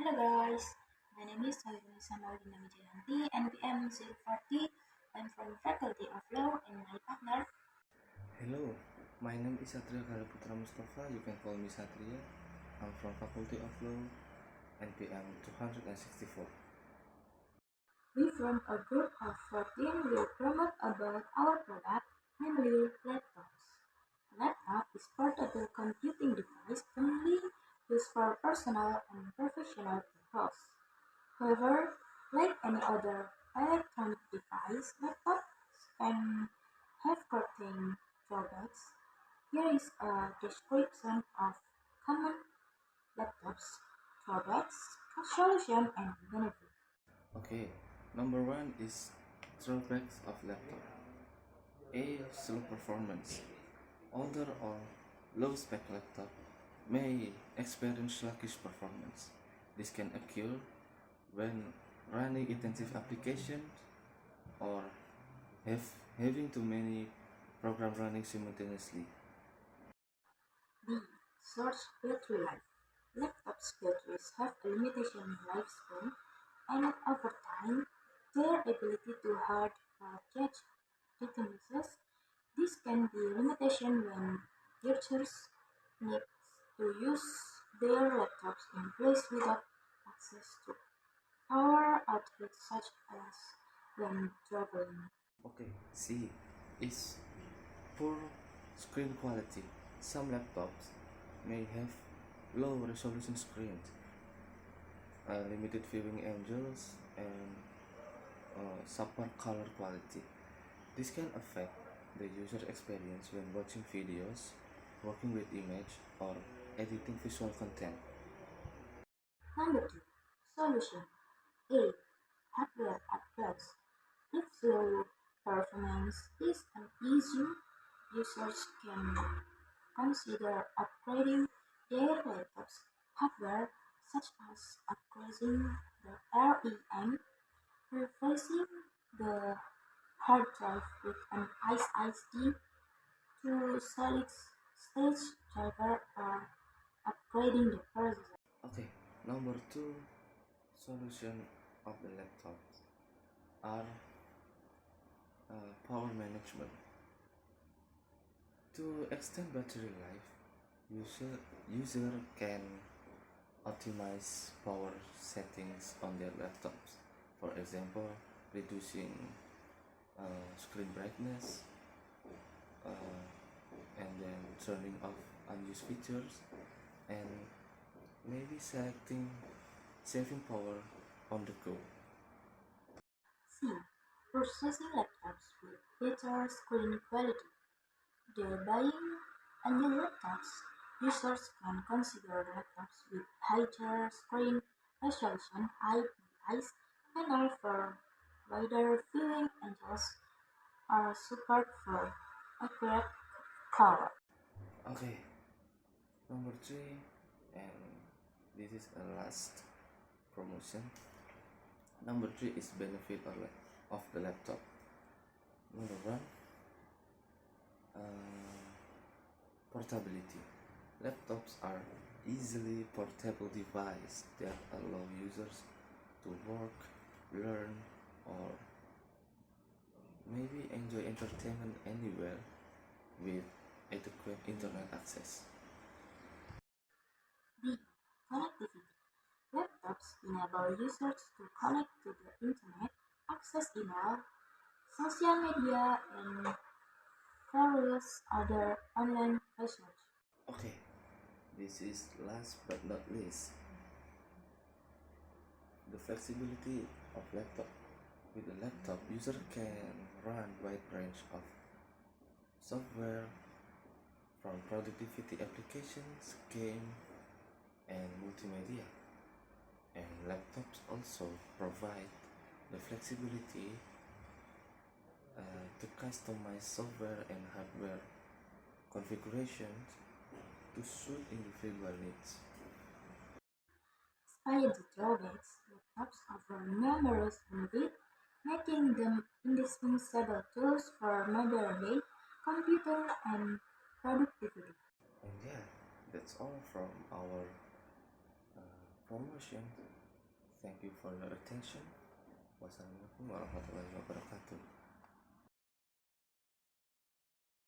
Hello guys, my name is Salisa Maulina Wijayanti, NPM 040. I'm from Faculty of Law and my partner. Hello, my name is Satria Garaputra Mustafa. You can call me Satria. I'm from Faculty of Law, NPM 264. We from a group of 14 will promote about our product, namely laptops. Laptop is portable computing device only used for personal and professional purposes. However, like any other electronic device, laptops can have certain drawbacks. Here is a description of common laptops, drawbacks, solution, and benefits. Okay, number one is drawbacks of laptop. A. Slow performance. Older or low spec laptop may experience sluggish performance. This can occur when running intensive applications or having too many programs running simultaneously. B. Short battery life. Laptops batteries have a limitation lifespan, and over time, their ability to hard charge decreases. This can be a limitation when users need to use their laptops in place without access to power outlets such as when traveling. Okay, C is poor screen quality. Some laptops may have low resolution screens, limited viewing angles, and subpar color quality. This can affect the user experience when watching videos, working with image, or editing visual content. Number 2. Solution. A. Hardware upgrades. If low performance is an issue, users can consider upgrading their laptop's hardware, such as upgrading the RAM, replacing the hard drive with an SSD to solid state drive, or upgrading the processor. Okay, number two solution of the laptop are power management. To extend battery life, user can optimize power settings on their laptops. For example, reducing screen brightness, and then turning off unused features, and maybe selecting saving power on the go. C. Processing laptops with better screen quality. They're buying a new laptops. Users can consider laptops with higher screen resolution IPS panel for wider viewing angles or support for accurate color. Okay, number three, and this is a last promotion. Number three is benefit of the laptop. Number one, portability. Laptops are easily portable devices that allow users to work, learn, or maybe enjoy entertainment anywhere with adequate internet access. B. Connectivity. Laptops enable users to connect to the internet, access email, social media, and various other online research. Okay, this is last but not least the flexibility of laptop. With a laptop, user can run wide range of software from productivity applications, game, and multimedia. And laptops also provide the flexibility to customize software and hardware configurations to suit individual needs. Despite the drawbacks, laptops offer numerous benefits, making them indispensable tools for modern-day computer and productivity. And yeah, that's all from our promotion. Thank you for your attention. Wassalamualaikum warahmatullahi wabarakatuh.